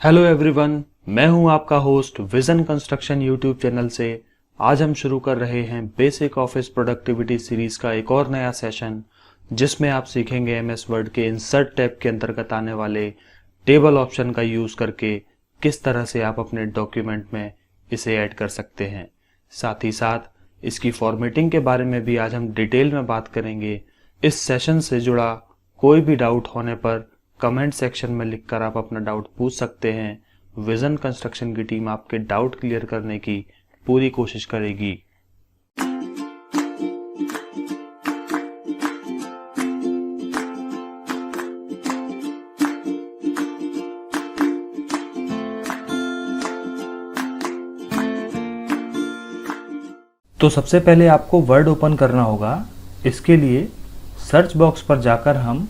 Hello everyone, मैं हूं आपका host vision construction YouTube channel से। आज हम शुरू कर रहे हैं बेसिक ऑफिस प्रोडक्टिविटी सीरीज का एक और नया सेशन, जिसमें आप सीखेंगे एमएस वर्ड के इंसर्ट टैब के अंतर्गत आने वाले टेबल ऑप्शन का यूज करके किस तरह से आप अपने डॉक्यूमेंट में इसे ऐड कर सकते हैं। साथ ही साथ इसकी फॉर्मेटिंग के बारे में भी आज हम डिटेल में बात करेंगे। इस सेशन से जुड़ा कोई भी डाउट होने पर कमेंट सेक्शन में लिखकर आप अपना डाउट पूछ सकते हैं। विजन कंस्ट्रक्शन की टीम आपके डाउट क्लियर करने की पूरी कोशिश करेगी। तो सबसे पहले आपको वर्ड ओपन करना होगा। इसके लिए सर्च बॉक्स पर जाकर हम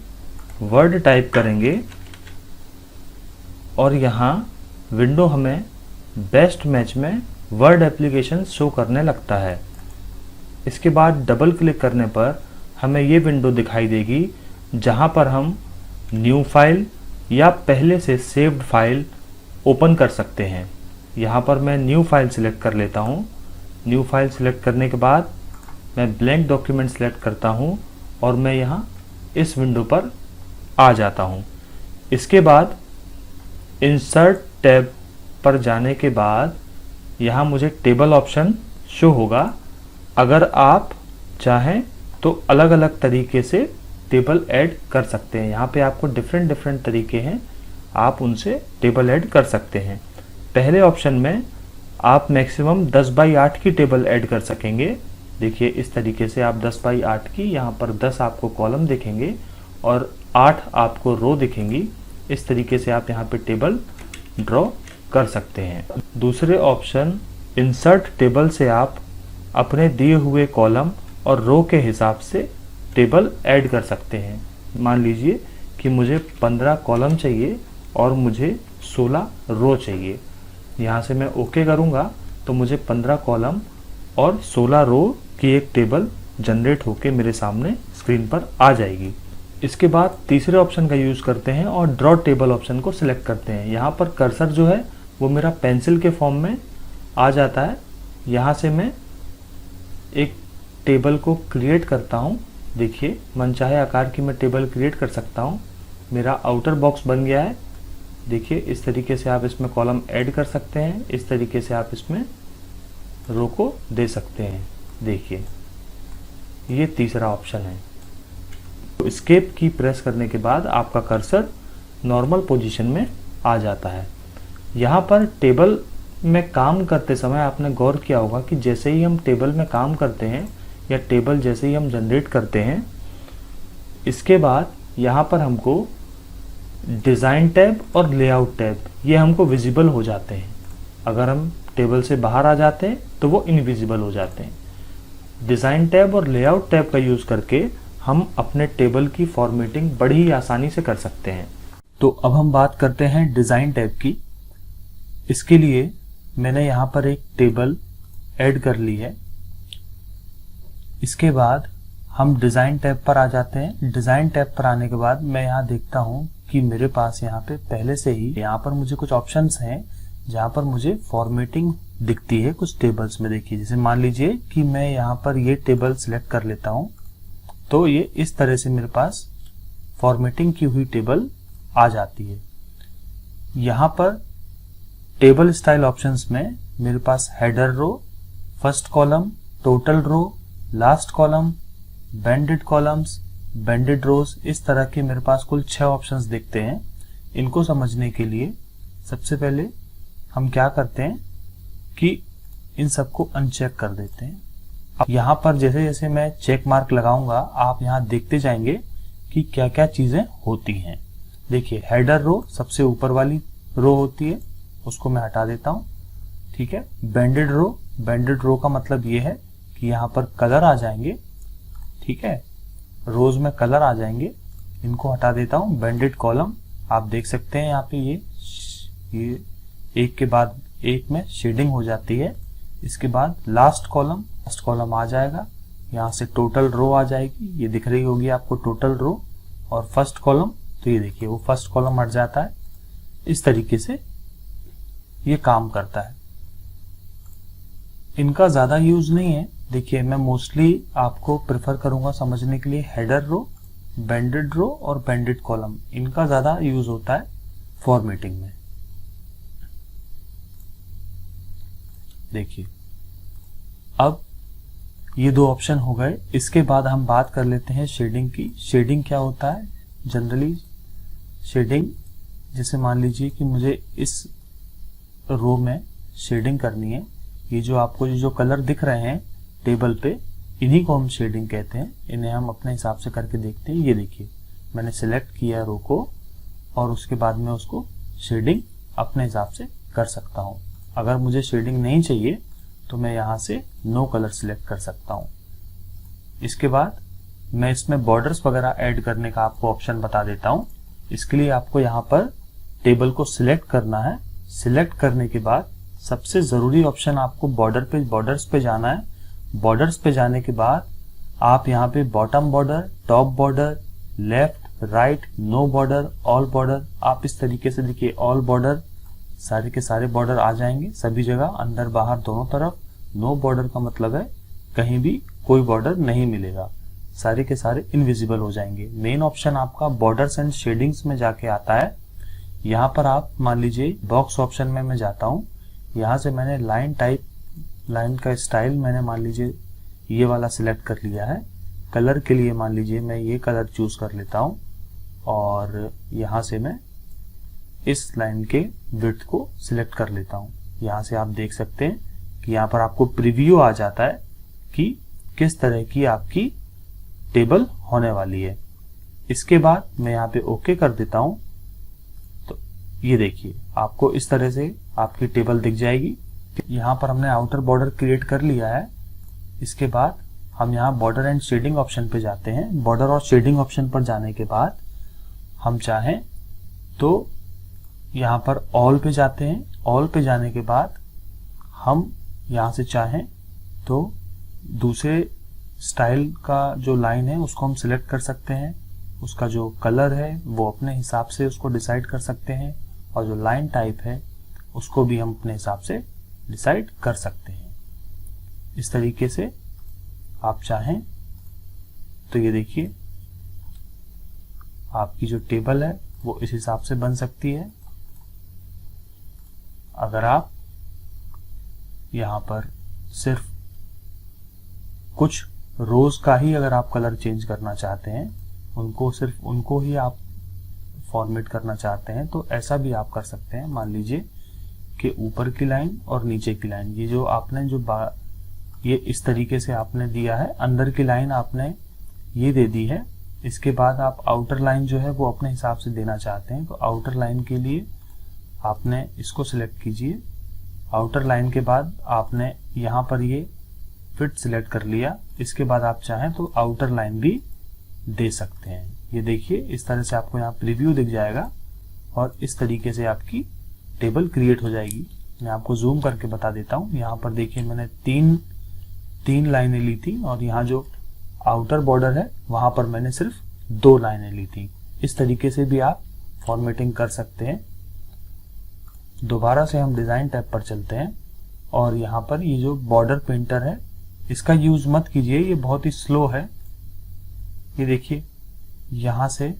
वर्ड टाइप करेंगे और यहाँ विंडो हमें बेस्ट मैच में वर्ड एप्लीकेशन शो करने लगता है। इसके बाद डबल क्लिक करने पर हमें ये विंडो दिखाई देगी, जहाँ पर हम न्यू फाइल या पहले से सेव्ड फाइल ओपन कर सकते हैं। यहाँ पर मैं न्यू फाइल सिलेक्ट कर लेता हूँ। न्यू फाइल सिलेक्ट करने के बाद मैं ब्लैंक डॉक्यूमेंट सिलेक्ट करता हूँ और मैं यहाँ इस विंडो पर आ जाता हूँ। इसके बाद इंसर्ट टैब पर जाने के बाद यहाँ मुझे टेबल ऑप्शन शो होगा। अगर आप चाहें तो अलग अलग तरीके से टेबल ऐड कर सकते हैं। यहाँ पे आपको डिफरेंट तरीके हैं, आप उनसे टेबल ऐड कर सकते हैं। पहले ऑप्शन में आप मैक्सिमम 10 बाई 8 की टेबल ऐड कर सकेंगे। देखिए इस तरीके से आप 10 बाई 8 की, यहाँ पर 10 आपको कॉलम दिखेंगे और 8 आपको रो दिखेंगी। इस तरीके से आप यहाँ पे टेबल ड्रॉ कर सकते हैं। दूसरे ऑप्शन इंसर्ट टेबल से आप अपने दिए हुए कॉलम और रो के हिसाब से टेबल ऐड कर सकते हैं। मान लीजिए कि मुझे 15 कॉलम चाहिए और मुझे 16 रो चाहिए। यहाँ से मैं ओके करूँगा तो मुझे 15 कॉलम और 16 रो की एक टेबल जनरेट होके मेरे सामने स्क्रीन पर आ जाएगी। इसके बाद तीसरे ऑप्शन का यूज़ करते हैं और ड्रॉ टेबल ऑप्शन को सिलेक्ट करते हैं। यहाँ पर कर्सर जो है वो मेरा पेंसिल के फॉर्म में आ जाता है। यहाँ से मैं एक टेबल को क्रिएट करता हूँ। देखिए मनचाहे आकार की मैं टेबल क्रिएट कर सकता हूँ। मेरा आउटर बॉक्स बन गया है। देखिए इस तरीके से आप इसमें कॉलम ऐड कर सकते हैं, इस तरीके से आप इसमें रो को दे सकते हैं। देखिए ये तीसरा ऑप्शन है। तो एस्केप की प्रेस करने के बाद आपका कर्सर नॉर्मल पोजीशन में आ जाता है। यहाँ पर टेबल में काम करते समय आपने गौर किया होगा कि जैसे ही हम टेबल में काम करते हैं या टेबल जैसे ही हम जनरेट करते हैं, इसके बाद यहाँ पर हमको डिज़ाइन टैब और लेआउट टैब ये हमको विजिबल हो जाते हैं। अगर हम टेबल से बाहर आ जाते हैं तो वो इनविजिबल हो जाते हैं। डिज़ाइन टैब और लेआउट टैब का यूज़ करके हम अपने टेबल की फॉर्मेटिंग बड़ी ही आसानी से कर सकते हैं। तो अब हम बात करते हैं डिज़ाइन टैब की। इसके लिए मैंने यहाँ पर एक टेबल ऐड कर ली है। इसके बाद हम डिज़ाइन टैब पर आ जाते हैं। डिज़ाइन टैब पर आने के बाद मैं यहाँ देखता हूँ कि मेरे पास यहाँ पे पहले से ही यहाँ पर मुझे कुछ ऑप्शंस हैं जहाँ पर मुझे फॉर्मेटिंग दिखती है कुछ टेबल्स में। देखिए जैसे मान लीजिए कि मैं यहाँ पर ये टेबल सिलेक्ट कर लेता हूँ, तो ये इस तरह से मेरे पास फॉर्मेटिंग की हुई टेबल आ जाती है। यहाँ पर टेबल स्टाइल ऑप्शंस में मेरे पास header row, first column, total row, last column, banded columns, banded rows, इस तरह के मेरे पास कुल 6 ऑप्शंस दिखते हैं। इनको समझने के लिए सबसे पहले हम क्या करते हैं कि इन सबको अनचेक कर देते हैं। अब यहाँ पर जैसे जैसे मैं चेक मार्क लगाऊंगा, आप यहाँ देखते जाएंगे कि क्या क्या चीजें होती हैं। देखिए हेडर रो सबसे ऊपर वाली रो होती है, उसको मैं हटा देता हूँ। ठीक है। बैंडेड रो का मतलब ये है कि यहाँ पर कलर आ जाएंगे। ठीक है, रोज में कलर आ जाएंगे, इनको हटा देता हूँ। बैंडेड कॉलम आप देख सकते हैं, यहाँ पे ये एक के बाद एक में शेडिंग हो जाती है। इसके बाद लास्ट कॉलम आ जाएगा। यहाँ से टोटल रो आ जाएगी, ये दिख रही होगी आपको टोटल रो। और फर्स्ट कॉलम, तो ये देखिए वो फर्स्ट कॉलम हट जाता है। इस तरीके से ये काम करता है। इनका ज़्यादा यूज नहीं है। देखिए, मैं मोस्टली आपको प्रेफर करूंगा समझने के लिए हेडर रो, बैंडेड रो और बैंडेड कॉलम, इनका ज़्यादा यूज होता है फॉर्मेटिंग में। देखिए, अब ये दो ऑप्शन हो गए। इसके बाद हम बात कर लेते हैं शेडिंग की। शेडिंग क्या होता है? जनरली शेडिंग, जैसे मान लीजिए कि मुझे इस रो में शेडिंग करनी है। ये जो आपको जो कलर दिख रहे हैं टेबल पे, इन्हीं को हम शेडिंग कहते हैं। इन्हें हम अपने हिसाब से करके देखते हैं। ये देखिए, मैंने सिलेक्ट किया रो को और उसके बाद में उसको शेडिंग अपने हिसाब से कर सकता हूँ। अगर मुझे शेडिंग नहीं चाहिए तो मैं यहाँ से नो कलर सिलेक्ट कर सकता हूँ। इसके बाद मैं इसमें बॉर्डर्स वगैरह ऐड करने का आपको ऑप्शन बता देता हूँ। इसके लिए आपको यहाँ पर टेबल को सिलेक्ट करना है। सिलेक्ट करने के बाद सबसे जरूरी ऑप्शन आपको बॉर्डर्स पे जाना है। बॉर्डर्स पे जाने के बाद आप यहाँ पे bottom border, top border, left, right, no border, all border, आप इस तरीके से देखिए ऑल बॉर्डर, सारे के सारे बॉर्डर आ जाएंगे सभी जगह, अंदर बाहर दोनों तरफ। नो बॉर्डर का मतलब है कहीं भी कोई बॉर्डर नहीं मिलेगा, सारे के सारे इनविजिबल हो जाएंगे। मेन ऑप्शन आपका बॉर्डर्स एंड शेडिंग्स में जाके आता है। यहाँ पर आप मान लीजिए बॉक्स ऑप्शन में मैं जाता हूँ। यहाँ से मैंने लाइन टाइप, लाइन का स्टाइल मैंने मान लीजिए ये वाला सिलेक्ट कर लिया है। कलर के लिए मान लीजिए मैं ये कलर चूज कर लेता हूँ और यहाँ से मैं इस लाइन के विड्थ को सिलेक्ट कर लेता हूँ। यहाँ से आप देख सकते हैं कि यहाँ पर आपको प्रीव्यू आ जाता है कि किस तरह की आपकी टेबल होने वाली है। इसके बाद मैं यहाँ पे ओके कर देता हूँ। तो ये देखिए, आपको इस तरह से आपकी टेबल दिख जाएगी। यहाँ पर हमने आउटर बॉर्डर क्रिएट कर लिया है। इसके बाद हम यहाँ बॉर्डर एंड शेडिंग ऑप्शन पे जाते हैं। बॉर्डर और शेडिंग ऑप्शन पर जाने के बाद हम चाहें तो यहाँ पर ऑल पे जाते हैं। ऑल पे जाने के बाद हम यहाँ से चाहें तो दूसरे स्टाइल का जो लाइन है उसको हम सिलेक्ट कर सकते हैं। उसका जो कलर है वो अपने हिसाब से उसको डिसाइड कर सकते हैं और जो लाइन टाइप है उसको भी हम अपने हिसाब से डिसाइड कर सकते हैं। इस तरीके से आप चाहें तो ये देखिए, आपकी जो टेबल है वो इस हिसाब से बन सकती है। अगर आप यहाँ पर सिर्फ कुछ रोज का ही अगर आप कलर चेंज करना चाहते हैं, सिर्फ उनको ही आप फॉर्मेट करना चाहते हैं तो ऐसा भी आप कर सकते हैं। मान लीजिए कि ऊपर की लाइन और नीचे की लाइन, ये जो आपने ये इस तरीके से आपने दिया है। अंदर की लाइन आपने ये दे दी है। इसके बाद आप आउटर लाइन जो है वो अपने हिसाब से देना चाहते हैं तो आउटर लाइन के लिए आपने इसको सिलेक्ट कीजिए। आउटर लाइन के बाद आपने यहाँ पर ये फिट सिलेक्ट कर लिया। इसके बाद आप चाहें तो आउटर लाइन भी दे सकते हैं। ये देखिए, इस तरह से आपको यहाँ प्रीव्यू दिख जाएगा और इस तरीके से आपकी टेबल क्रिएट हो जाएगी। मैं आपको जूम करके बता देता हूँ। यहाँ पर देखिए, मैंने तीन लाइनें ली थी और यहाँ जो आउटर बॉर्डर है वहां पर मैंने सिर्फ 2 लाइनें ली थी। इस तरीके से भी आप फॉर्मेटिंग कर सकते हैं। दोबारा से हम डिजाइन टैब पर चलते हैं और यहाँ पर ये जो बॉर्डर पेंटर है इसका यूज मत कीजिए, ये बहुत ही स्लो है। ये देखिए, यहाँ से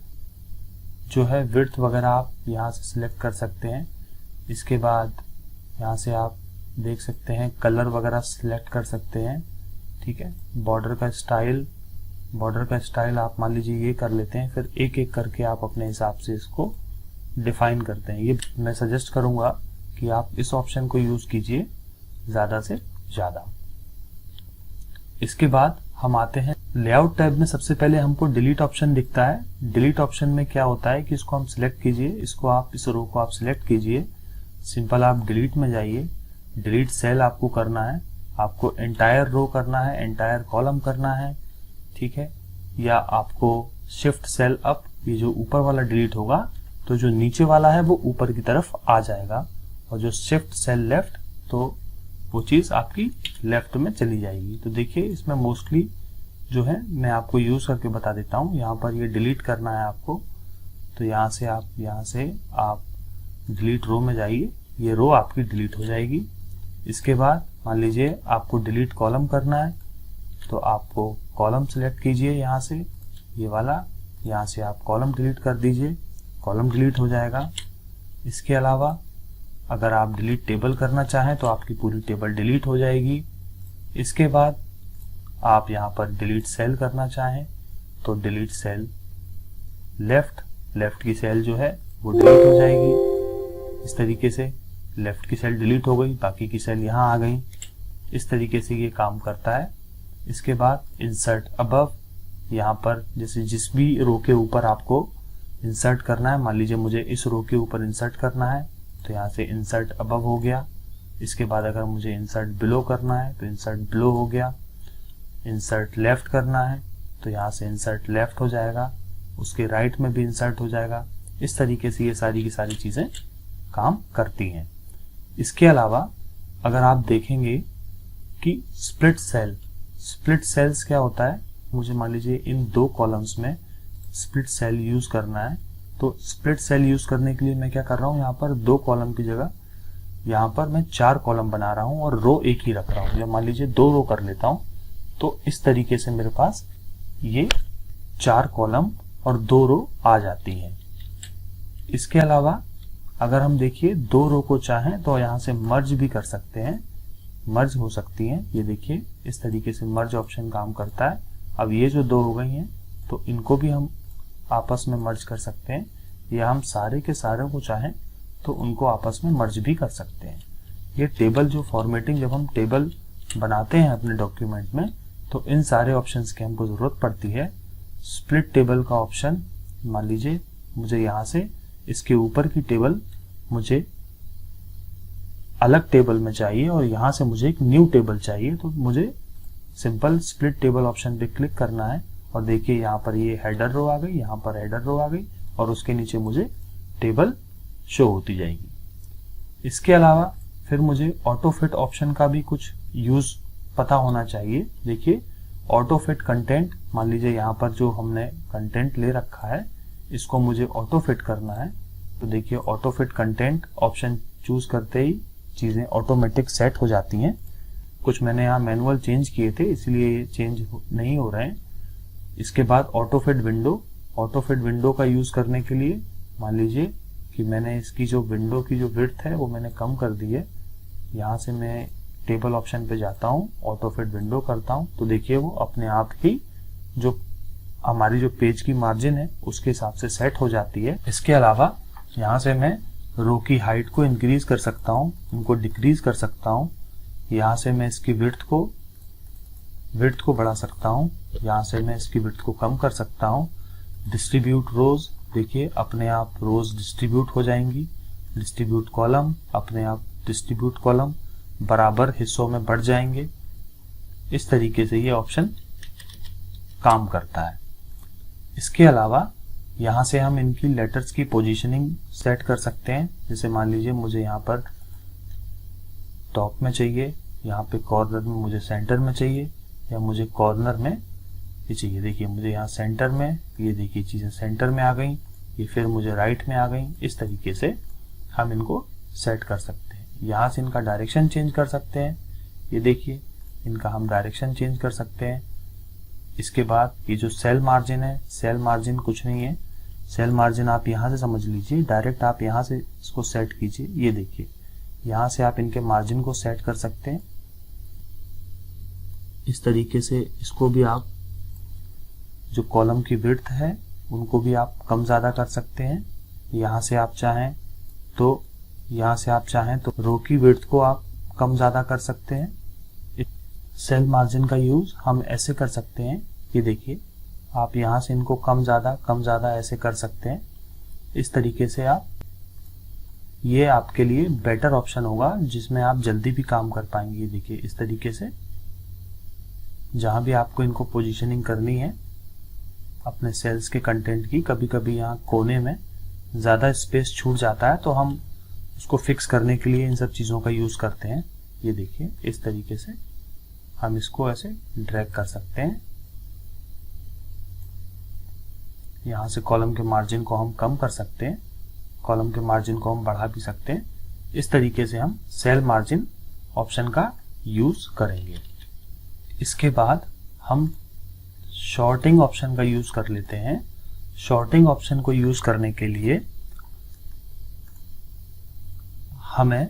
जो है विड्थ वगैरह आप यहाँ से सिलेक्ट कर सकते हैं। इसके बाद यहाँ से आप देख सकते हैं कलर वगैरह सिलेक्ट कर सकते हैं। ठीक है, बॉर्डर का स्टाइल आप मान लीजिए ये कर लेते हैं, फिर एक एक करके आप अपने हिसाब से इसको डिफाइन करते हैं। ये मैं सजेस्ट करूंगा कि आप इस ऑप्शन को यूज कीजिए ज्यादा से ज्यादा। इसके बाद हम आते हैं लेआउट टैब में। सबसे पहले हमको डिलीट ऑप्शन दिखता है। डिलीट ऑप्शन में क्या होता है कि इसको हम सिलेक्ट कीजिए, इसको आप इस रो को आप सिलेक्ट कीजिए। सिंपल आप डिलीट में जाइए। डिलीट सेल आपको करना है, आपको एंटायर रो करना है, एंटायर कॉलम करना है। ठीक है, या आपको शिफ्ट सेल अप, ये जो ऊपर वाला डिलीट होगा तो जो नीचे वाला है वो ऊपर की तरफ आ जाएगा और जो शिफ्ट सेल लेफ्ट तो वो चीज आपकी लेफ्ट में चली जाएगी। तो देखिए, इसमें मोस्टली जो है मैं आपको यूज करके बता देता हूँ। यहाँ पर ये डिलीट करना है आपको, तो यहाँ से आप डिलीट रो में जाइए ये रो आपकी डिलीट हो जाएगी। इसके बाद मान लीजिए आपको डिलीट कॉलम करना है, तो आपको कॉलम सेलेक्ट कीजिए यहाँ से, ये वाला, यहाँ से आप कॉलम डिलीट कर दीजिए, कॉलम डिलीट हो जाएगा। इसके अलावा अगर आप डिलीट टेबल करना चाहें तो आपकी पूरी टेबल डिलीट हो जाएगी। इसके बाद आप यहाँ पर डिलीट सेल करना चाहें तो डिलीट सेल लेफ्ट की सेल जो है वो डिलीट हो जाएगी। इस तरीके से लेफ्ट की सेल डिलीट हो गई, बाकी की सेल यहाँ आ गई। इस तरीके से ये काम करता है। इसके बाद इंसर्ट अबव, यहाँ पर जैसे जिस भी रो के ऊपर आपको इंसर्ट करना है, मान लीजिए मुझे इस रो के ऊपर इंसर्ट करना है तो यहाँ से इंसर्ट अबव हो गया। इसके बाद अगर मुझे इंसर्ट बिलो करना है तो इंसर्ट बिलो हो गया। इंसर्ट लेफ्ट करना है तो यहाँ से इंसर्ट लेफ्ट हो जाएगा, उसके राइट में भी इंसर्ट हो जाएगा। इस तरीके से ये सारी की सारी चीजें काम करती हैं। इसके अलावा अगर आप देखेंगे कि स्प्लिट सेल्स क्या होता है, मुझे मान लीजिए इन दो कॉलम्स में स्प्लिट सेल यूज करना है, तो स्प्लिट सेल यूज करने के लिए मैं क्या कर रहा हूँ, यहाँ पर दो कॉलम की जगह यहाँ पर मैं 4 कॉलम बना रहा हूँ और रो एक ही रख रहा हूँ, या मान लीजिए 2 रो कर लेता हूँ। तो इस तरीके से मेरे पास ये 4 कॉलम और 2 रो आ जाती हैं। इसके अलावा अगर हम देखिए 2 रो को चाहें तो यहाँ से मर्ज भी कर सकते हैं, मर्ज हो सकती हैं। ये देखिए इस तरीके से मर्ज ऑप्शन काम करता है। अब ये जो 2 हो गई हैं तो इनको भी हम आपस में मर्ज कर सकते हैं, या हम सारे के सारे को चाहें तो उनको आपस में मर्ज भी कर सकते हैं। ये टेबल जो फॉर्मेटिंग, जब हम टेबल बनाते हैं अपने डॉक्यूमेंट में तो इन सारे ऑप्शंस की हमको जरूरत पड़ती है। स्प्लिट टेबल का ऑप्शन, मान लीजिए मुझे यहाँ से इसके ऊपर की टेबल मुझे अलग टेबल में चाहिए और यहाँ से मुझे एक न्यू टेबल चाहिए, तो मुझे सिंपल स्प्लिट टेबल ऑप्शन पे क्लिक करना है और देखिए यहाँ पर ये हेडर रो आ गई, यहाँ पर हेडर रो आ गई और उसके नीचे मुझे टेबल शो होती जाएगी। इसके अलावा फिर मुझे ऑटो फिट ऑप्शन का भी कुछ यूज पता होना चाहिए। देखिए ऑटो फिट कंटेंट, मान लीजिए यहाँ पर जो हमने कंटेंट ले रखा है इसको मुझे ऑटो फिट करना है, तो देखिए auto fit content option choose करते ही चीजें ऑटोमेटिक सेट हो जाती हैं। कुछ मैंने यहाँ मैनुअल चेंज किए थे इसलिए ये चेंज नहीं हो रहे हैं। इसके बाद ऑटो फिट विंडो का यूज करने के लिए मान लीजिए कि मैंने इसकी जो विंडो की जो विड्थ है वो मैंने कम कर दी है। यहाँ से मैं टेबल ऑप्शन पे जाता हूँ, ऑटो फिट विंडो करता हूँ, तो देखिए वो अपने आप ही जो हमारी जो पेज की मार्जिन है उसके हिसाब से सेट हो जाती है। इसके अलावा यहाँ से मैं रो की हाइट को इंक्रीज कर सकता हूँ, उनको डिक्रीज कर सकता हूँ। यहाँ से मैं इसकी विड्थ को बढ़ा सकता हूँ, यहाँ से मैं इसकी विड्थ को कम कर सकता हूँ। डिस्ट्रीब्यूट रोज, देखिए अपने आप रोज डिस्ट्रीब्यूट हो जाएंगी। डिस्ट्रीब्यूट कॉलम, अपने आप डिस्ट्रीब्यूट कॉलम बराबर हिस्सों में बढ़ जाएंगे। इस तरीके से ये ऑप्शन काम करता है। इसके अलावा यहाँ से हम इनकी लेटर्स की पोजीशनिंग सेट कर सकते हैं। जैसे मान लीजिए मुझे यहाँ पर टॉप में चाहिए, यहाँ पे कॉर्नर में मुझे सेंटर में चाहिए, या मुझे कॉर्नर में ये चाहिए। देखिए मुझे यहाँ सेंटर में, ये देखिए चीजें सेंटर में आ गई, ये फिर मुझे राइट में आ गई। इस तरीके से हम इनको सेट कर सकते हैं। यहाँ से इनका डायरेक्शन चेंज कर सकते हैं, ये देखिए इनका हम डायरेक्शन चेंज कर सकते हैं। इसके बाद ये जो सेल मार्जिन है, सेल मार्जिन कुछ नहीं है, सेल मार्जिन आप यहाँ से समझ लीजिए, डायरेक्ट आप यहाँ से इसको सेट कीजिए। ये देखिए यहाँ से आप इनके मार्जिन को सेट कर सकते हैं। इस तरीके से इसको भी आप, जो कॉलम की विड्थ है उनको भी आप कम ज़्यादा कर सकते हैं। यहाँ से आप चाहें तो रो की विड्थ को आप कम ज़्यादा कर सकते हैं। सेल मार्जिन का यूज हम ऐसे कर सकते हैं, ये देखिए आप यहाँ से इनको कम ज़्यादा ऐसे कर सकते हैं। इस तरीके से आप, ये आपके लिए बेटर ऑप्शन होगा जिसमें आप जल्दी भी काम कर पाएंगे। ये देखिए इस तरीके से जहाँ भी आपको इनको पोजीशनिंग करनी है अपने सेल्स के कंटेंट की, कभी कभी यहाँ कोने में ज़्यादा स्पेस छूट जाता है तो हम उसको फिक्स करने के लिए इन सब चीज़ों का यूज़ करते हैं। ये देखिए इस तरीके से हम इसको ऐसे ड्रैग कर सकते हैं। यहाँ से कॉलम के मार्जिन को हम कम कर सकते हैं, कॉलम के मार्जिन को हम बढ़ा भी सकते हैं। इस तरीके से हम सेल मार्जिन ऑप्शन का यूज करेंगे। इसके बाद हम शॉर्टिंग ऑप्शन का यूज कर लेते हैं। शॉर्टिंग ऑप्शन को यूज करने के लिए हमें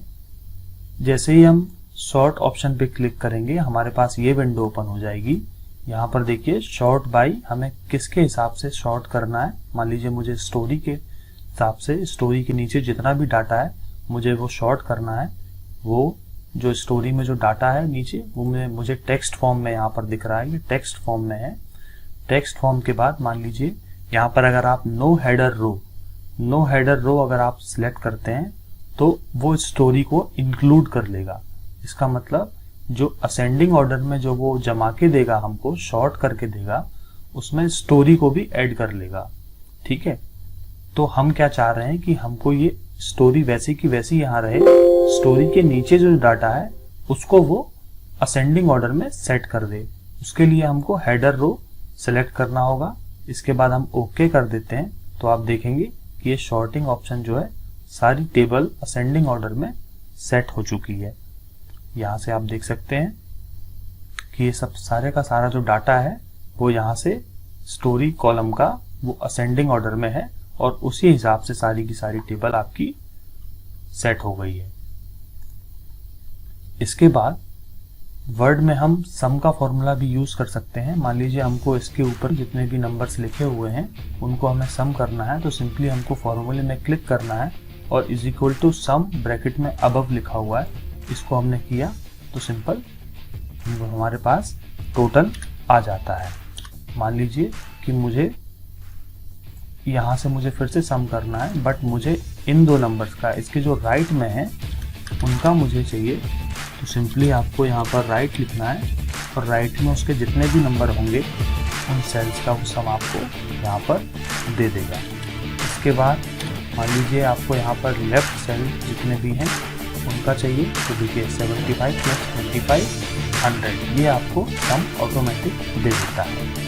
जैसे ही हम शॉर्ट ऑप्शन पे क्लिक करेंगे हमारे पास ये विंडो ओपन हो जाएगी। यहाँ पर देखिए शॉर्ट बाय, हमें किसके हिसाब से शॉर्ट करना है। मान लीजिए मुझे स्टोरी के हिसाब से, स्टोरी के नीचे जितना भी डाटा है मुझे वो शॉर्ट करना है। वो जो स्टोरी में जो डाटा है नीचे वो मुझे टेक्स्ट फॉर्म में यहाँ पर दिख रहा है, ये टेक्स्ट फॉर्म में है। टेक्स्ट फॉर्म के बाद मान लीजिए यहाँ पर अगर आप नो हेडर रो अगर आप सिलेक्ट करते हैं तो वो स्टोरी को इंक्लूड कर लेगा। इसका मतलब जो असेंडिंग ऑर्डर में जो वो जमा के देगा, हमको शॉर्ट करके देगा, उसमें स्टोरी को भी ऐड कर लेगा। ठीक है, तो हम क्या चाह रहे हैं कि हमको ये स्टोरी वैसी की वैसी यहाँ रहे। स्टोरी के नीचे जो डाटा है उसको वो असेंडिंग ऑर्डर में सेट कर दे। उसके लिए हमको हेडर रो सेलेक्ट करना होगा। इसके बाद हम ओके कर देते हैं तो आप देखेंगे कि ये शॉर्टिंग ऑप्शन जो है सारी टेबल असेंडिंग ऑर्डर में सेट हो चुकी है। यहाँ से आप देख सकते हैं कि ये सब सारे का सारा जो डाटा है वो यहाँ से स्टोरी कॉलम का वो असेंडिंग ऑर्डर में है और उसी हिसाब से सारी की सारी टेबल आपकी सेट हो गई है। इसके बाद वर्ड में हम सम का फॉर्मूला भी यूज कर सकते हैं। मान लीजिए हमको इसके ऊपर जितने भी नंबर्स लिखे हुए हैं उनको हमें सम करना है, तो सिंपली हमको फॉर्मूले में क्लिक करना है और is equal to sum bracket में अबव लिखा हुआ है, इसको हमने किया तो सिंपल हमारे पास टोटल आ जाता है। मान लीजिए कि मुझे यहाँ से मुझे फिर से सम करना है, बट मुझे इन दो नंबर्स का, इसके जो राइट में है उनका मुझे चाहिए, तो सिंपली आपको यहाँ पर राइट लिखना है और राइट में उसके जितने भी नंबर होंगे उन सेल्स का वो सम आपको यहाँ पर दे देगा। इसके बाद मान लीजिए आपको यहाँ पर लेफ्ट सेल जितने भी हैं उनका चाहिए, तो देखिए 75 + 25 100, ये आपको सम ऑटोमेटिक दे देता है।